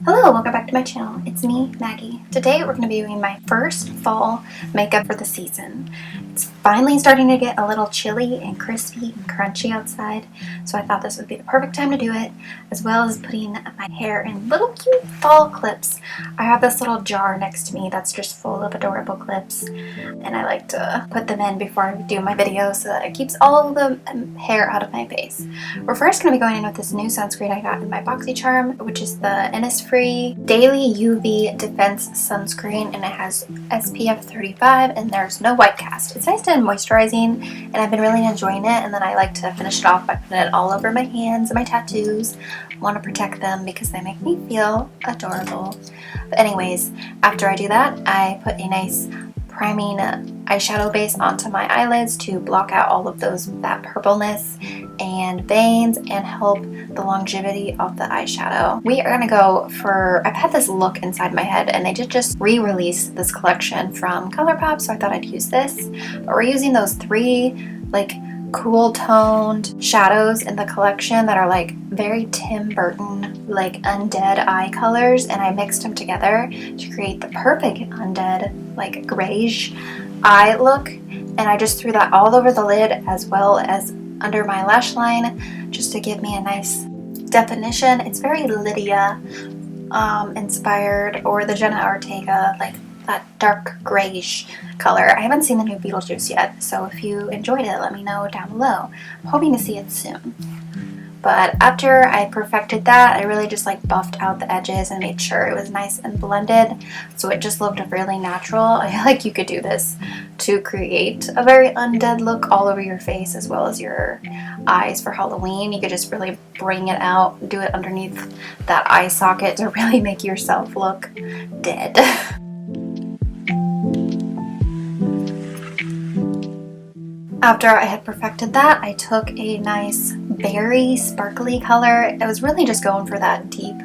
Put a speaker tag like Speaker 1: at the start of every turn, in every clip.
Speaker 1: Hello, welcome back to my channel. It's me, Maggie. Today we're going to be doing my first fall makeup for the season. It's finally starting to get a little chilly and crispy and crunchy outside, so I thought this would be the perfect time to do it, as well as putting my hair in little cute fall clips. I have this little jar next to me that's just full of adorable clips, and I like to put them in before I do my video so that it keeps all the hair out of my face. We're first going to be going in with this new sunscreen I got in my BoxyCharm, which is the Innisfree Daily UV Defense sunscreen, and it has SPF 35 and there's no white cast. It's nice and moisturizing, and I've been really enjoying it, and then I like to finish it off by putting it all over my hands and my tattoos. I want to protect them because they make me feel adorable. But anyways, after I do that, I put a nice priming eyeshadow base onto my eyelids to block out all of that purpleness and veins and help the longevity of the eyeshadow. We are gonna go for, I've had this look inside my head and they did just re-release this collection from Colourpop, so I thought I'd use this. But we're using those three like cool toned shadows in the collection that are like very Tim Burton like undead eye colors, and I mixed them together to create the perfect undead like grayish eye look, and I just threw that all over the lid as well as under my lash line just to give me a nice definition. It's very Lydia inspired, or the Jenna Ortega, like that dark grayish color. I haven't seen the new Beetlejuice yet, so if you enjoyed it, let me know down below. I'm hoping to see it soon. But after I perfected that, I really just like buffed out the edges and made sure it was nice and blended, so it just looked really natural. I feel like you could do this to create a very undead look all over your face as well as your eyes for Halloween. You could just really bring it out, do it underneath that eye socket to really make yourself look dead. After I had perfected that, I took a nice berry sparkly color. I was really just going for that deep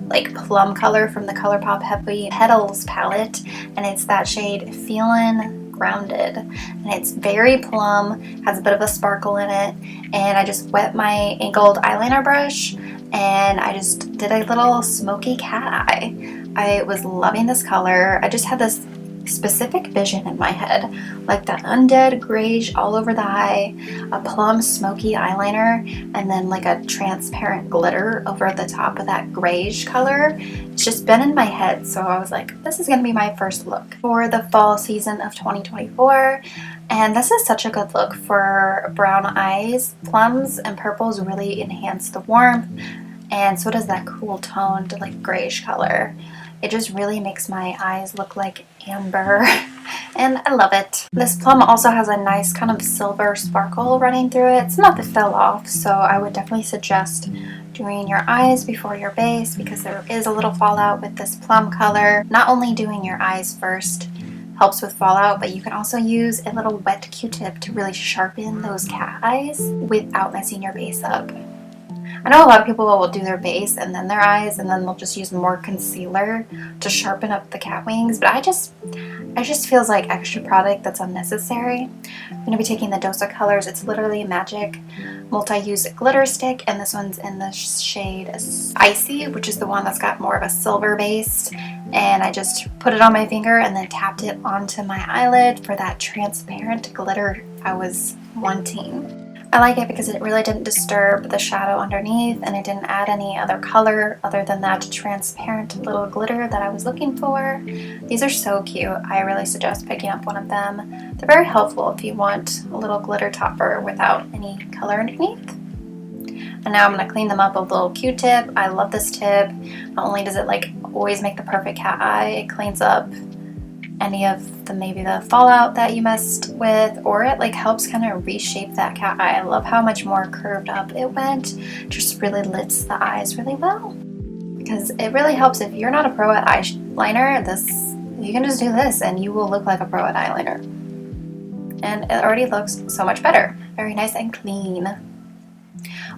Speaker 1: like plum color from the Colourpop Heavy Petals palette, and it's that shade Feelin Grounded, and it's very plum, has a bit of a sparkle in it, and I just wet my angled eyeliner brush and I just did a little smoky cat eye. I was loving this color. I just had this specific vision in my head, like that undead grayish all over the eye, a plum smoky eyeliner, and then like a transparent glitter over the top of that grayish color. It's just been in my head, so I was like, this is gonna be my first look for the fall season of 2024. And this is such a good look for brown eyes. Plums and purples really enhance the warmth, and so does that cool toned like grayish color. It just really makes my eyes look like amber, and I love it. This plum also has a nice kind of silver sparkle running through it. It's not that it fell off, so I would definitely suggest doing your eyes before your base because there is a little fallout with this plum color. Not only doing your eyes first helps with fallout, but you can also use a little wet Q-tip to really sharpen those cat eyes without messing your base up. I know a lot of people will do their base and then their eyes, and then they'll just use more concealer to sharpen up the cat wings, but it just feels like extra product that's unnecessary. I'm going to be taking the Dosa colors. It's literally a magic multi-use glitter stick, and this one's in the shade Icy, which is the one that's got more of a silver base, and I just put it on my finger and then tapped it onto my eyelid for that transparent glitter I was wanting. I like it because it really didn't disturb the shadow underneath, and it didn't add any other color other than that transparent little glitter that I was looking for. These are so cute. I really suggest picking up one of them. They're very helpful if you want a little glitter topper without any color underneath. And now I'm going to clean them up with a little Q-tip. I love this tip. Not only does it like always make the perfect cat eye, it cleans up any of maybe the fallout that you messed with, or it like helps kind of reshape that cat eye. I love how much more curved up it went. Just really lifts the eyes really well, because it really helps if you're not a pro at eyeliner. You can just do this and you will look like a pro at eyeliner, and it already looks so much better. Very nice and clean.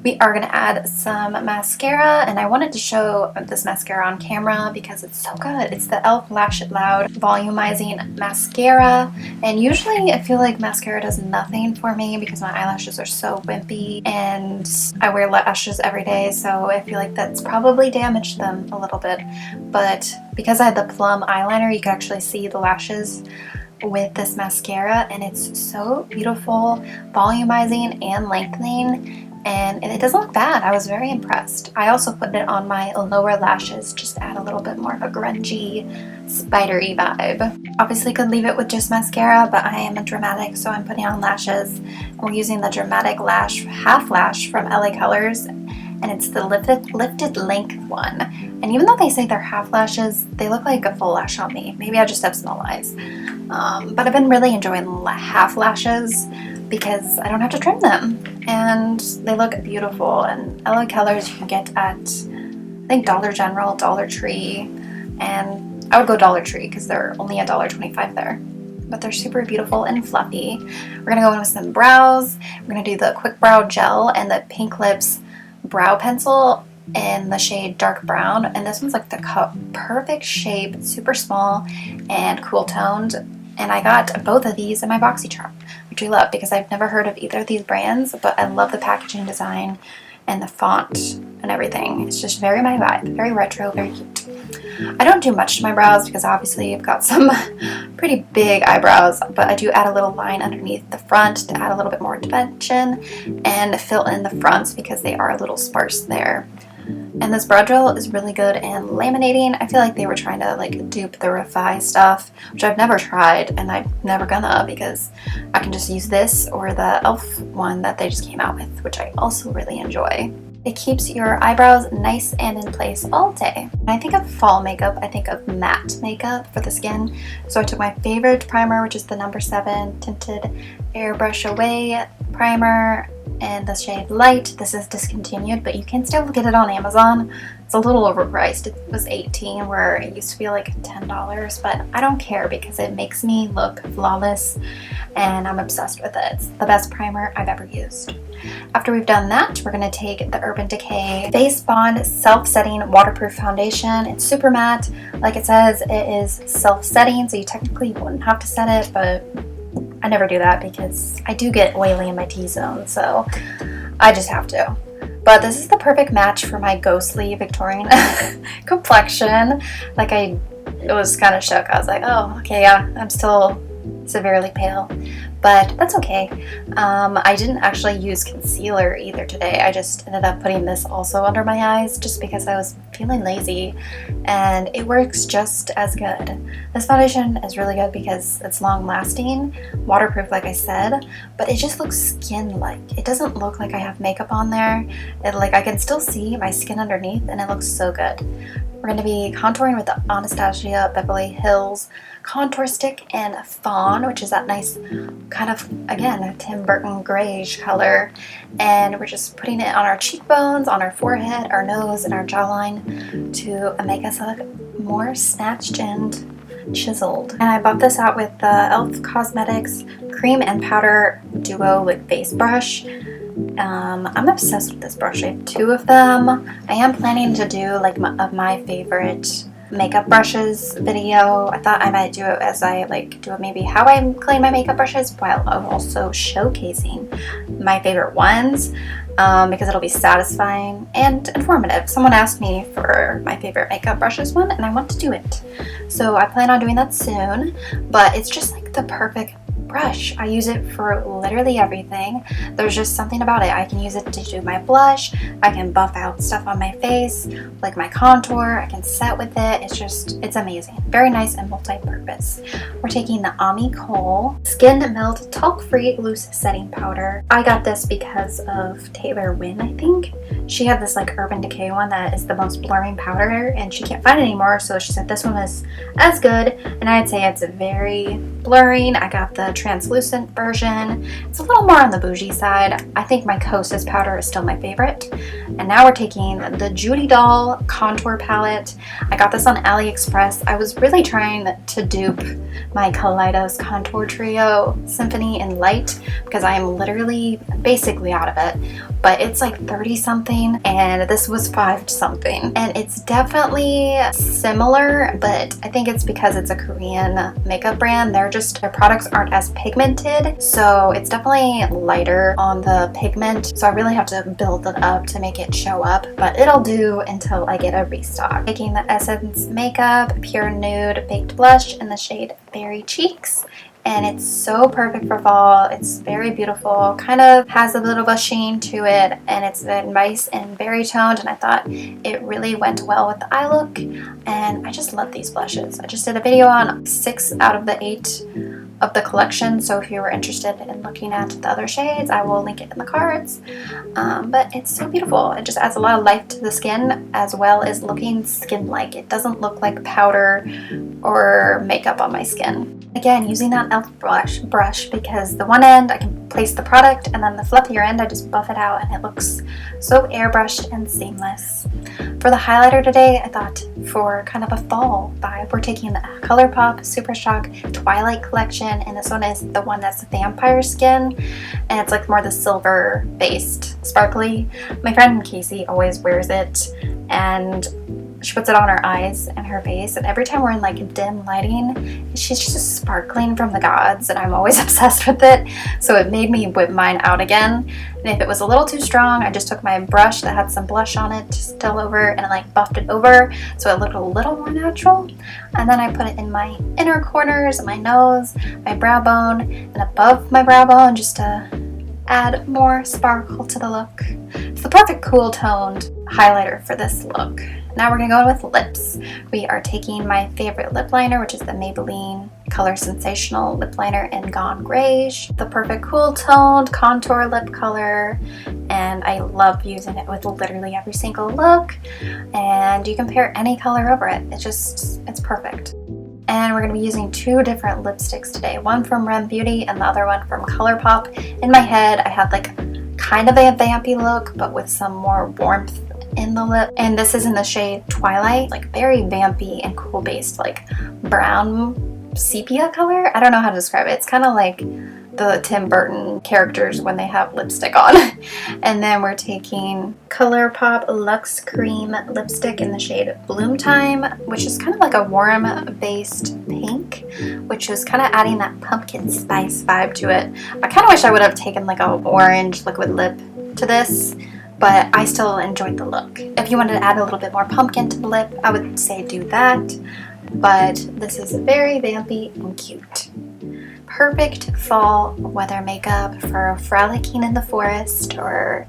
Speaker 1: We are going to add some mascara, and I wanted to show this mascara on camera because it's so good. It's the e.l.f. Lash It Loud Volumizing Mascara, and usually I feel like mascara does nothing for me because my eyelashes are so wimpy and I wear lashes every day, so I feel like that's probably damaged them a little bit. But because I had the plum eyeliner, you can actually see the lashes with this mascara, and it's so beautiful, volumizing and lengthening. And it doesn't look bad. I was very impressed. I also put it on my lower lashes just to add a little bit more of a grungy, spidery vibe. Obviously could leave it with just mascara, but I am a dramatic, so I'm putting on lashes. We're using the Dramatic Lash Half Lash from LA Colors, and it's the lifted length one. And even though they say they're half lashes, they look like a full lash on me. Maybe I just have small eyes. But I've been really enjoying half lashes because I don't have to trim them, and they look beautiful. And LA Colors you can get at, I think, Dollar General, Dollar Tree, and I would go Dollar Tree because they're only $1.25 there. But they're super beautiful and fluffy. We're gonna go in with some brows. We're gonna do the Quick Brow Gel and the Pink Lips Brow Pencil in the shade Dark Brown, and this one's like the perfect shape. It's super small and cool toned, and I got both of these in my BoxyCharm, which I love because I've never heard of either of these brands, but I love the packaging design and the font and everything. It's just very my vibe, very retro, very cute. I don't do much to my brows because obviously I've got some pretty big eyebrows, but I do add a little line underneath the front to add a little bit more dimension and fill in the fronts because they are a little sparse there. And this brow gel is really good and laminating. I feel like they were trying to like dupe the Refi stuff, which I've never tried, and I'm never gonna because I can just use this or the e.l.f. one that they just came out with, which I also really enjoy. It keeps your eyebrows nice and in place all day. When I think of fall makeup, I think of matte makeup for the skin. So I took my favorite primer, which is the No. 7 Tinted Airbrush Away Primer in the shade Light. This is discontinued, but you can still get it on Amazon. It's a little overpriced. It was $18 where it used to be like $10, but I don't care because it makes me look flawless and I'm obsessed with it. It's the best primer I've ever used. After we've done that, we're going to take the Urban Decay Face Bond Self-Setting Waterproof Foundation. It's super matte. Like it says, it is self-setting, so you technically wouldn't have to set it, but I never do that because I do get oily in my T-zone, so I just have to. But this is the perfect match for my ghostly Victorian complexion. Like, I was kind of shook. I was like, oh, okay, yeah, I'm still severely pale, but that's okay. I didn't actually use concealer either today. I just ended up putting this also under my eyes just because I was feeling lazy, and it works just as good. This foundation is really good because it's long lasting, waterproof like I said, but it just looks skin-like. It doesn't look like I have makeup on there. I can still see my skin underneath, and it looks so good. We're going to be contouring with the Anastasia Beverly Hills Contour Stick in Fawn, which is that nice kind of, again, a Tim Burton grayish color. And we're just putting it on our cheekbones, on our forehead, our nose, and our jawline to make us look more snatched and chiseled. And I buffed this out with the e.l.f. Cosmetics Cream and Powder Duo with Face Brush. I'm obsessed with this brush. I have two of them. I am planning to do like my favorite makeup brushes video. I thought I might do it as I do it maybe how I clean my makeup brushes while I'm also showcasing my favorite ones, because it'll be satisfying and informative. Someone asked me for my favorite makeup brushes one, and I want to do it. So I plan on doing that soon, but it's just like the perfect brush. I use it for literally everything. There's just something about it. I can use it to do my blush. I can buff out stuff on my face, like my contour. I can set with it. It's amazing. Very nice and multi-purpose. We're taking the Ami Cole Skin Melt Talc-Free Loose Setting Powder. I got this because of Taylor Wynn, I think. She had this Urban Decay one that is the most blurring powder, and she can't find it anymore, so she said this one was as good, and I'd say it's very blurring. I got the translucent version. It's a little more on the bougie side. I think my Kosas powder is still my favorite. And now we're taking the Judy Doll contour palette. I got this on AliExpress. I was really trying to dupe my Kaleidos Contour Trio Symphony in Light because I am literally basically out of it. But it's like 30 something and this was 5 something. And it's definitely similar, but I think it's because it's a Korean makeup brand. Their products aren't as pigmented, so it's definitely lighter on the pigment. So I really have to build it up to make it show up, but it'll do until I get a restock. Taking the Essence Makeup Pure Nude Baked Blush in the shade Berry Cheeks. And it's so perfect for fall. It's very beautiful, kind of has a little of a sheen to it, and it's nice and berry toned, and I thought it really went well with the eye look. And I just love these blushes. I just did a video on 6 out of the 8 of the collection, so if you were interested in looking at the other shades, I will link it in the cards. But it's so beautiful. It just adds a lot of life to the skin, as well as looking skin-like. It doesn't look like powder or makeup on my skin. Again, using that e.l.f. brush because the one end I can place the product, and then the fluffier end I just buff it out, and it looks so airbrushed and seamless. For the highlighter today, I thought for kind of a fall vibe, we're taking the Colourpop Super Shock Twilight collection, and this one is the one that's vampire skin, and it's like more the silver based sparkly. My friend Casey always wears it, and she puts it on her eyes and her face, and every time we're in like dim lighting, she's just sparkling from the gods, and I'm always obsessed with it. So it made me whip mine out again, and if it was a little too strong, I just took my brush that had some blush on it still over, and I like buffed it over so it looked a little more natural. And then I put it in my inner corners, my nose, my brow bone, and above my brow bone just to add more sparkle to the look. It's the perfect cool toned highlighter for this look. Now we're going to go with lips. We are taking my favorite lip liner, which is the Maybelline Color Sensational lip liner in Gone Greige. The perfect cool toned contour lip color, and I love using it with literally every single look, and you can pair any color over it. It's perfect. And we're going to be using 2 different lipsticks today, one from Rem Beauty and the other one from Colourpop. In my head, I had like kind of a vampy look, but with some more warmth in the lip, and this is in the shade Twilight, like very vampy and cool based, like brown sepia color. I don't know how to describe it. It's kind of like the Tim Burton characters when they have lipstick on. And then we're taking Colourpop Luxe Cream lipstick in the shade Bloom Time, which is kind of like a warm based pink, which is kind of adding that pumpkin spice vibe to it. I kind of wish I would have taken like a orange liquid lip to this, but I still enjoyed the look. If you wanted to add a little bit more pumpkin to the lip, I would say do that. But this is very vampy and cute. Perfect fall weather makeup for frolicking in the forest or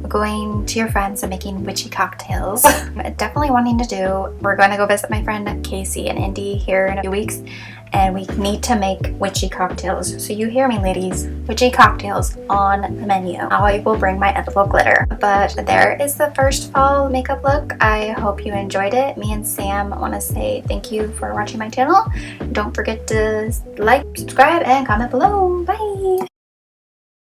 Speaker 1: going to your friends and making witchy cocktails. Definitely wanting to do. We're going to go visit my friend Casey and Indy here in a few weeks, and we need to make witchy cocktails. So you hear me, ladies, witchy cocktails on the menu. I will bring my edible glitter. But there is the first fall makeup look. I hope you enjoyed it. Me and Sam want to say thank you for watching my channel. Don't forget to like, subscribe, and comment below. Bye!